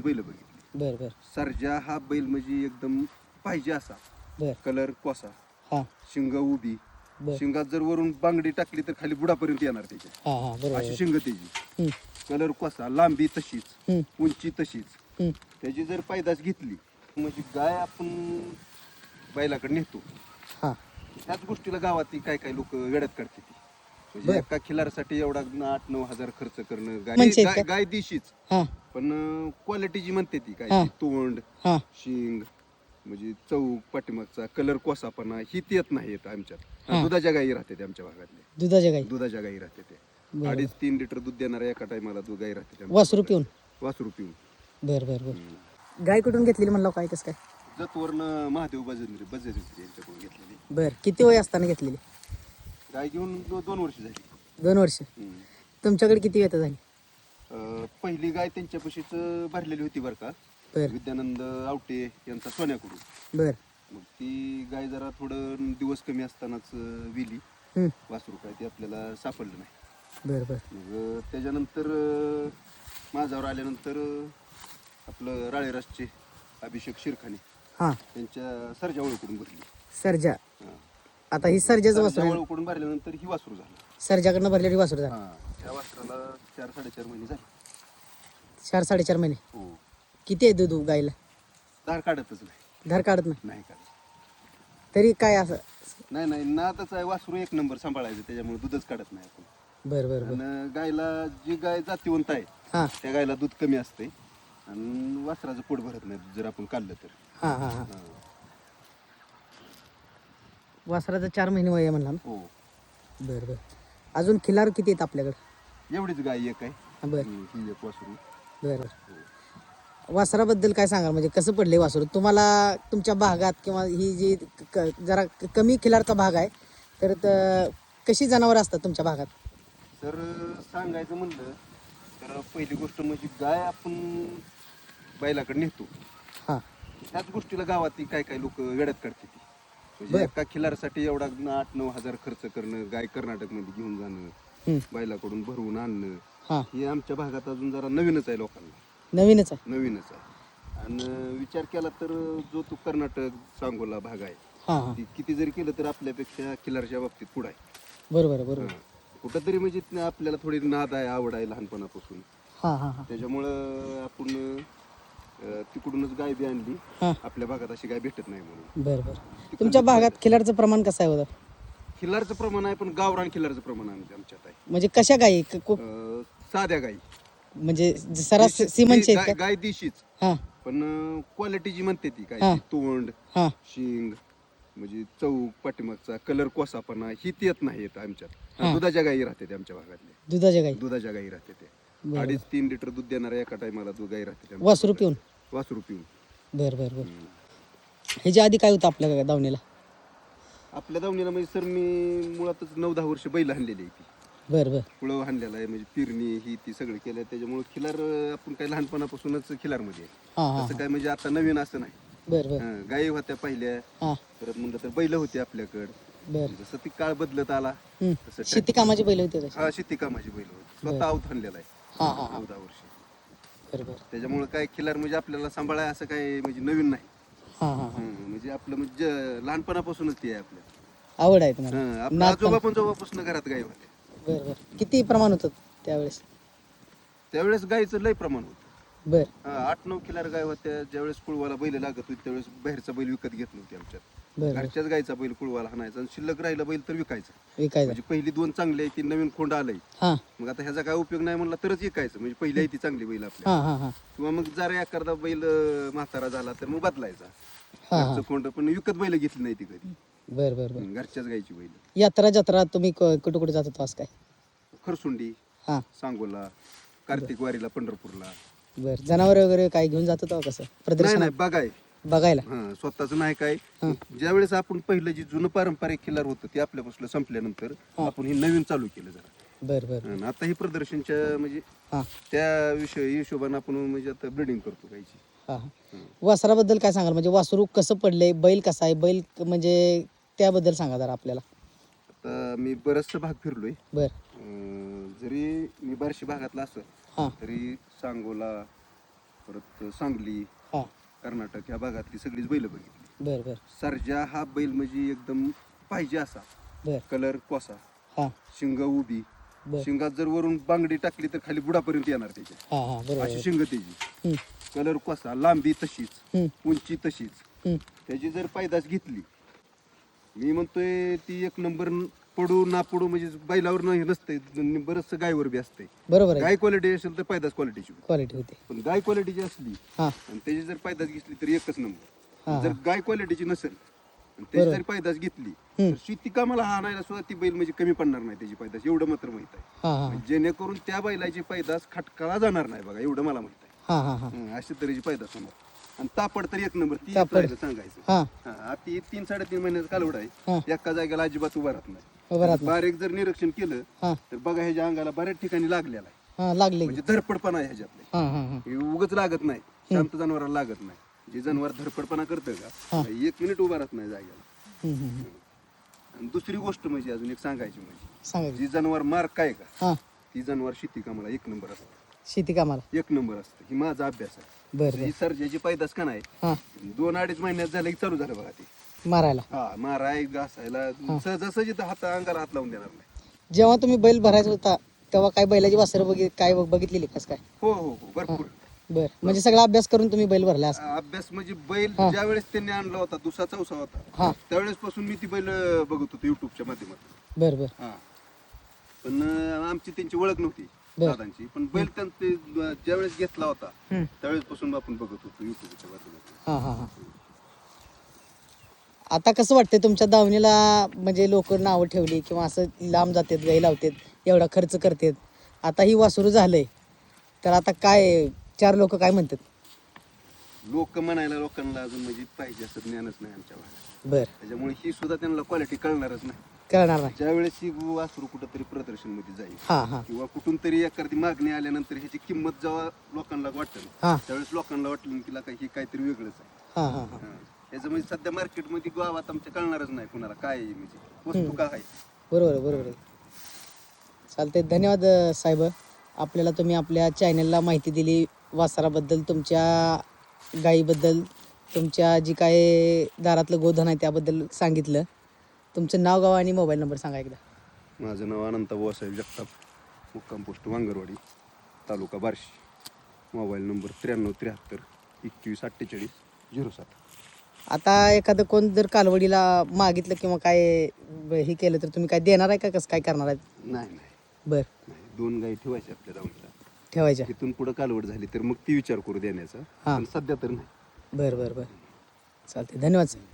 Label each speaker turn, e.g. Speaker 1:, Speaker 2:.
Speaker 1: बरीच बैल बघितली.
Speaker 2: बर बर
Speaker 1: सर्जा हा बैल म्हणजे एकदम पाहिजे असा.
Speaker 2: बर
Speaker 1: कलर कोसा,
Speaker 2: हां
Speaker 1: शिंग उभी,
Speaker 2: बर
Speaker 1: शिंगात जर वरून बांगडी टाकली तर खाली बुडापर्यंत येणार त्याच्या,
Speaker 2: हां हां बरोबर
Speaker 1: अशी शिंग त्याची.
Speaker 2: हं,
Speaker 1: कलर कोसा, लांबी तशीच,
Speaker 2: हं,
Speaker 1: उंची तशीच.
Speaker 2: हं.
Speaker 1: त्याची जर पैदास घेतली म्हणजे गाय आपण बैलाकडे नेतो,
Speaker 2: हां
Speaker 1: ह्याच गोष्टीला गावात काय काय लोक वेड्यात काढते ती. म्हणजे
Speaker 2: बर.
Speaker 1: एका खिलारसाठी एवढा 8-9 हजार खर्च करणं.
Speaker 2: म्हणजे
Speaker 1: गाय
Speaker 2: का?
Speaker 1: गाय दिशीच,
Speaker 2: हां
Speaker 1: पण क्वालिटीची म्हणते ती काय
Speaker 2: हां.
Speaker 1: ती तोंड,
Speaker 2: हां
Speaker 1: शिंग, म्हणजे चौक, पाठीमागचा कलर कोसापणा ही येत नाही येत आमच्यात.
Speaker 2: हां.
Speaker 1: दुधाच्या गायी राहते आमच्या भागातले.
Speaker 2: दुधाच्या गाई
Speaker 1: दुधाच्या गायी राहते ते.
Speaker 2: बरं
Speaker 1: 2.5-3 लिटर दूध देणाऱ्या एका टायमाला दूध गायी राहते आमच्या
Speaker 2: वासरू
Speaker 1: भागात.
Speaker 2: पिऊन
Speaker 1: वासरू पिऊन.
Speaker 2: बर बर बर गाय कुठून घेतलेली म्हणलं काय कसं काय
Speaker 1: जतवरनं महादेव बजेंद्री यांच्याकडून घेतलेली
Speaker 2: बर किती वय असताना घेतलेली
Speaker 1: गाय घेऊन 2 वर्ष झाली.
Speaker 2: 2 वर्ष तुमच्याकडे किती व्यथा झाली
Speaker 1: पहिली गाय त्यांच्यापाशीच भरलेली होती बरं का,
Speaker 2: बर
Speaker 1: विद्यानंद आवटे यांचा सोन्याकडून.
Speaker 2: बर
Speaker 1: मग ती गाय जरा थोडं दिवस कमी असतानाच विली.
Speaker 2: हं,
Speaker 1: वासरू काय ते आपल्याला सापडलं नाही.
Speaker 2: बर बर
Speaker 1: मग त्याच्यानंतर माझ्यावर आल्यानंतर आपलं राळेरासचे अभिषेक शिरखाने
Speaker 2: हां
Speaker 1: त्यांच्या सर्जा ओळखून भरली.
Speaker 2: सर्जा
Speaker 1: हां.
Speaker 2: आता ही सर्जाचं वासरू आहे.
Speaker 1: ओळखून भरल्यानंतर ही वासरू झालं.
Speaker 2: सर्जाकडनं भरलेली वासरू झालं
Speaker 1: हां, त्या वासराला 4-4.5 महिने झाले.
Speaker 2: 4-4.5 महिने
Speaker 1: हो,
Speaker 2: किती आहे दूध गाईला
Speaker 1: धार काढतच नाही.
Speaker 2: धार काढत नाही
Speaker 1: नाही काढत.
Speaker 2: तरी काय असं
Speaker 1: नाही नादच आहे. वासरू एक नंबर सांभाळायचं, त्याच्यामुळे दूधच काढत नाही आपण.
Speaker 2: बर बर बर
Speaker 1: आणि गायला जी गाय जातीवंत आहे
Speaker 2: हां
Speaker 1: त्या गायला दूध कमी असते आणि वासराचं पोट भरत नाही जर आपण काढलं तर.
Speaker 2: हां हां हां
Speaker 1: हां.
Speaker 2: वासराचं 4 महिने वय आहे म्हणला ना
Speaker 1: हो,
Speaker 2: बर बर अजून खिलार किती आहेत आपल्याकडे
Speaker 1: एवढीच गाय एक आहे.
Speaker 2: हां बर
Speaker 1: ही एक वासरू.
Speaker 2: बर बर वासराबद्दल काय सांगाल म्हणजे कसं पडले वासरू तुम्हाला तुमच्या भागात किंवा ही जी जरा कमी खिलारचा भाग आहे तर कशी जनावर असतात तुमच्या भागात
Speaker 1: तर सांगायचं म्हणलं तर पहिली गोष्ट म्हणजे गाय आपण बैलाकडे नेतो,
Speaker 2: हां
Speaker 1: ह्याच गोष्टीला गावात काय काय लोक वेड्यात काढते ती. म्हणजे
Speaker 2: बर.
Speaker 1: एका खिलारसाठी एवढा 8-9 हजार खर्च करणं, गाय कर्नाटकमध्ये घेऊन जाणं,
Speaker 2: हं,
Speaker 1: बैलाकडून भरवून आणणं,
Speaker 2: हां
Speaker 1: हे आमच्या भागात अजून जरा नवीनच आहे लोकांना.
Speaker 2: नवीनच आहे
Speaker 1: नवीनच आहे. आणि विचार केला तर जो तो कर्नाटक सांगोला भाग आहे,
Speaker 2: हां हां
Speaker 1: ती किती जरी केलं तर आपल्यापेक्षा खिलारच्या बाबतीत पुढं आहे.
Speaker 2: बरोबर आहे बरोबर
Speaker 1: हां. कुठंतरी म्हणजे आपल्याला थोडी नाद आहे, आवड आहे लहानपणापासून.
Speaker 2: हां हां हां
Speaker 1: त्याच्यामुळं आपण तिकडूनच गाय बी आणली.
Speaker 2: हां
Speaker 1: आपल्या भागात अशी गाय भेटत नाही म्हणून.
Speaker 2: बरं बरं तुमच्या भागात खिलारचं प्रमाण कसं आहे होतं
Speaker 1: खिल्लारचं प्रमाण आहे, पण गावरान खिल्लारचं प्रमाण आमच्यात आहे.
Speaker 2: म्हणजे कशा गाई
Speaker 1: साध्या गाई
Speaker 2: म्हणजे सरास सीमनचे आहेत का
Speaker 1: गाय दिशीच,
Speaker 2: हां
Speaker 1: पण क्वालिटीची म्हणते ती काय
Speaker 2: हां.
Speaker 1: ती तोंड,
Speaker 2: हां
Speaker 1: शिंग, म्हणजे चौक, पाठीमागचा कलर कोसापणा ही येत नाही येत आमच्यात.
Speaker 2: हां.
Speaker 1: दुधाच्या गायी राहते आमच्या भागातले.
Speaker 2: दुधाच्या गाई
Speaker 1: दुधाच्या गायी राहते ते.
Speaker 2: बरं.
Speaker 1: 2.5-3 लिटर दूध देणाऱ्या एका टायमाला दूध गायी राहते आमच्या
Speaker 2: वासरू
Speaker 1: भागात.
Speaker 2: पिऊन
Speaker 1: वासरू पिऊन.
Speaker 2: बरं बरं बरं ह्याच्या आधी काय होतं आपल्या दावणीला
Speaker 1: आपल्या दावणीला म्हणजे सर मी मुळातच 9-10 वर्ष बैल हाणलेली आहे ती.
Speaker 2: बरं बरं
Speaker 1: कुळव हाणलेला आहे, म्हणजे पेरणी ही ती सगळं केलं. त्याच्यामुळे खिलार आपण काही लहानपणापासूनच खिलारमध्ये आहे.
Speaker 2: हां हां
Speaker 1: तसं काय म्हणजे आता नवीन असं नाही.
Speaker 2: बरं बरं
Speaker 1: हां, गायी होत्या पहिल्या,
Speaker 2: हां
Speaker 1: परत म्हणलं तर बैल होती आपल्याकडं.
Speaker 2: बरं
Speaker 1: जसं ती काळ बदलत आला
Speaker 2: हं.
Speaker 1: तसं
Speaker 2: शेती कामाची बैल होते कशी
Speaker 1: हा शेती कामाची बैल होती. स्वतः आऊत हाणलेला आहे
Speaker 2: हां हां हां
Speaker 1: 9-10 वर्ष.
Speaker 2: बरं बरं
Speaker 1: त्याच्यामुळे काय खिलार म्हणजे आपल्याला सांभाळाय असं काय म्हणजे नवीन नाही.
Speaker 2: हां हां हां
Speaker 1: म्हणजे आपलं म्हणजे लहानपणापासूनच ती आहे आपल्या.
Speaker 2: आवड आहे तुम्हाला
Speaker 1: आपल्या
Speaker 2: नाद पण-
Speaker 1: आजोबा पण जेव्हापासून घरात गाय होते
Speaker 2: बरं बरं किती प्रमाण होतं त्यावेळेस
Speaker 1: त्यावेळेस गायचं लय प्रमाण होतं.
Speaker 2: बरं
Speaker 1: 8-9 खिलार गाय होत्या. ज्यावेळेस कुळवाला बैल लागत होती त्यावेळेस बाहेरचा बैल विकत घेत नव्हती आमच्यात.
Speaker 2: बरं बरं
Speaker 1: घरच्याच गायचा बैल कुळवाला हाणायचा आणि शिल्लक राहिला बैल तर विकायचा.
Speaker 2: विकायचं
Speaker 1: म्हणजे पहिली 2 चांगली आहे, ती नवीन खोंड आलंय.
Speaker 2: हां
Speaker 1: मग आता ह्याचा काय उपयोग नाही म्हणला तरच विकायचं. म्हणजे पहिली आहे ती चांगली बैल आपल्या.
Speaker 2: हां हां हां
Speaker 1: किंवा मग जरा एखादा बैल म्हातारा झाला तर मग बदलायचा.
Speaker 2: हां
Speaker 1: घरचं खोंड पण विकत बैल घेतली नाही ती कधी.
Speaker 2: बरं बरं बरं
Speaker 1: घरच्याच गायची बैल.
Speaker 2: यात्रा जत्रा तुम्ही कुठं कुठे जात होता असं काय
Speaker 1: खरसुंडी,
Speaker 2: हां
Speaker 1: सांगोला, कार्तिक वारीला, पंढरपूरला.
Speaker 2: बरं जनावर वगैरे काय घेऊन जात होता कसं
Speaker 1: नाही
Speaker 2: प्रदर्शन
Speaker 1: नाही बघाय.
Speaker 2: बघायला
Speaker 1: स्वतःच नाही काय.
Speaker 2: हां.
Speaker 1: ज्यावेळेस आपण पहिलं जे जुनं पारंपरिक खिलार होतं ते आपल्यापासून संपल्यानंतर आपण हे नवीन चालू केलं जरा.
Speaker 2: बरं बरं
Speaker 1: आणि आता ही प्रदर्शनच्या म्हणजे
Speaker 2: हां
Speaker 1: त्या हिशोबाने आपण म्हणजे आता ब्रिडिंग करतो गायची.
Speaker 2: हां हां वासराबद्दल काय सांगाल म्हणजे वासरू कसं पडले बैल कसा आहे बैल म्हणजे त्याबद्दल सांगा जरा आपल्याला
Speaker 1: आता मी बराचसा भाग फिरलोय.
Speaker 2: बरं
Speaker 1: जरी मी बार्शी भागातला असो
Speaker 2: हां
Speaker 1: तरी सांगोला, परत सांगली,
Speaker 2: हां
Speaker 1: कर्नाटक ह्या भागातली सगळीच बैल बघितली.
Speaker 2: बर बर
Speaker 1: सर्जा हा बैल म्हणजे एकदम पाहिजे असा,
Speaker 2: बर
Speaker 1: कलर कोसा,
Speaker 2: हां
Speaker 1: शिंग उभी,
Speaker 2: बर
Speaker 1: शिंगात जर वरून बांगडी टाकली तर खाली बुडापर्यंत येणार त्याच्या,
Speaker 2: हां हां बरोबर
Speaker 1: अशी शिंग त्याची.
Speaker 2: हं,
Speaker 1: कलर कोसा, लांबी तशीच,
Speaker 2: हं,
Speaker 1: उंची तशीच.
Speaker 2: हं.
Speaker 1: त्याची जर पैदास घेतली, मी म्हणतोय ती एक नंबर पडू ना पडू म्हणजे बैलावर नाही नसतंय, बरंचसं गायवर बी असतंय.
Speaker 2: बरोबर आहे
Speaker 1: गाय क्वालिटी असेल तर पैदास क्वालिटीची,
Speaker 2: क्वालिटी होते
Speaker 1: पण गाय क्वालिटीची असली
Speaker 2: हां
Speaker 1: आणि त्याची जर पैदास घेतली तर एकच
Speaker 2: हा,
Speaker 1: नंबर. जर गाय क्वालिटीची नसेल आणि त्याची जर पैदास घेतली तर शेती कामाला हा आणायला सुद्धा ती बैल म्हणजे कमी पडणार नाही त्याची पैदास, एवढं मात्र माहित आहे.
Speaker 2: हां हां
Speaker 1: म्हणजे जेणेकरून त्या बैलाची पैदास खटकाळा जाणार नाही बघा, एवढं मला माहित आहे.
Speaker 2: हां हां हां
Speaker 1: अशा तऱ्हेची पैदास होणार. आणि तापड तर एक नंबर, ती
Speaker 2: तापड.
Speaker 1: राहिलं सांगायचं.
Speaker 2: हां
Speaker 1: हा, ती 3-3.5 महिन्याचा कालवड
Speaker 2: हा.
Speaker 1: आहे, एका जागेला अजिबात उभा राहत नाही.
Speaker 2: उभं राहत नाही.
Speaker 1: बारीक जर निरीक्षण केलं
Speaker 2: हां
Speaker 1: तर बघा ह्याच्या अंगाला बऱ्याच ठिकाणी लागलेला आहे,
Speaker 2: हां लागले
Speaker 1: म्हणजे धडपडपणा आहे ह्याच्यातले.
Speaker 2: हां हां हां
Speaker 1: हे उगच लागत नाही, शांत जनावराला लागत नाही. जे जनावर धडपडपणा करतं
Speaker 2: हा.
Speaker 1: का, 1 मिनिट उभा राहत नाही जागेला.
Speaker 2: हं, हं, हं.
Speaker 1: आणि दुसरी गोष्ट म्हणजे अजून एक सांगायची म्हणजे,
Speaker 2: सांगा की.
Speaker 1: जी जनावर मार काय का,
Speaker 2: हां
Speaker 1: ती जनावर शेती कामाला एक नंबर असतं,
Speaker 2: शेती कामाला
Speaker 1: एक नंबर असतं. ही माझा अभ्यास आहे.
Speaker 2: बरं बरं
Speaker 1: ही सर्जाची पैदास का नाही,
Speaker 2: हां
Speaker 1: 2-2.5 महिन्यात झालं की चालू झालं बघा ते.
Speaker 2: मारायला.
Speaker 1: हा, माराय घासायला सहजासहजी तर अंगाला हात लावून देणार नाही.
Speaker 2: जेव्हा तुम्ही बैल भरायचा होता तेव्हा काय बैलाची वासरं काय बघितलेली कस काय?
Speaker 1: हो हो हो, भरपूर.
Speaker 2: बर म्हणजे सगळा अभ्यास करून तुम्ही बैल भरला असं.
Speaker 1: अभ्यास म्हणजे बैल
Speaker 2: हा.
Speaker 1: ज्या वेळेस त्यांनी आणला होता, दुसरा चौसा होता,
Speaker 2: हां
Speaker 1: त्यावेळेस पासून मी ती बैल बघत होतो युट्यूबच्या माध्यमातून.
Speaker 2: बर बर
Speaker 1: हा, पण आमची त्यांची ओळख नव्हती
Speaker 2: बर.
Speaker 1: दादांची, पण बैल त्यांचे ज्या वेळेस घेतला होता
Speaker 2: हं.
Speaker 1: त्यावेळेस पासून आपण बघत होतो युट्यूबच्या माध्यमातून.
Speaker 2: हां हां हां आता कसं वाटतंय तुमच्या दावणीला, म्हणजे लोक नावं ठेवली किंवा असं लांब जातात गाई लावतात एवढा खर्च करतात, आता ही वासरू झालंय तर आता काय 4 लोक काय म्हणतात?
Speaker 1: लोक म्हणायला लोकांना अजून म्हणजे पाहिजे असं ज्ञानच नाही आमच्या भागात,
Speaker 2: बर
Speaker 1: त्याच्यामुळे ही सुद्धा त्यांना क्वालिटी कळणारच नाही.
Speaker 2: कळणार नाही.
Speaker 1: ज्या वेळेस ही वासरू कुठंतरी प्रदर्शन मध्ये जाईल
Speaker 2: हां हां
Speaker 1: किंवा कुठून तरी एखादी मागणी आल्यानंतर ह्याची किंमत जेव्हा लोकांना वाटेल,
Speaker 2: हां
Speaker 1: त्यावेळेस लोकांना वाटलं की तिला काही काहीतरी वेगळंच आहे.
Speaker 2: हां हां हां
Speaker 1: हा. याचं म्हणजे सध्या मार्केटमध्ये गावात आमच्या कळणारच नाही कुणाला काय आहे, म्हणजे वस्तू काय आहे.
Speaker 2: बरोबर आहे बरोबर आहे. चालतंय, धन्यवाद साहेब. आपल्याला तुम्ही आपल्या चॅनलला माहिती दिली वासराबद्दल, तुमच्या गाईबद्दल, तुमच्या जी काय दारातलं गोधन आहे त्याबद्दल सांगितलं. तुमचं नाव, गाव आणि मोबाईल नंबर सांगा एकदा.
Speaker 1: माझं नाव अनंत बुवासाहेब जगताप, मुक्काम post Wangarwadi, taluka Barshi. Mobile number 9373 21 48 07.
Speaker 2: आता एखादं कोण जर कालवडीला मागितलं किंवा काय हे केलं तर तुम्ही काय देणार आहे का, कसं काय करणार आहे?
Speaker 1: नाही नाही
Speaker 2: बर
Speaker 1: नाही, 2 गाई ठेवायच्या आपल्या दावणीला,
Speaker 2: ठेवायच्या.
Speaker 1: तिथून पुढे कालवड झाली तर मग ती विचार करू देण्याचा,
Speaker 2: हां
Speaker 1: पण सध्या तर नाही.
Speaker 2: बर बर बर चालते, धन्यवाद साहेब.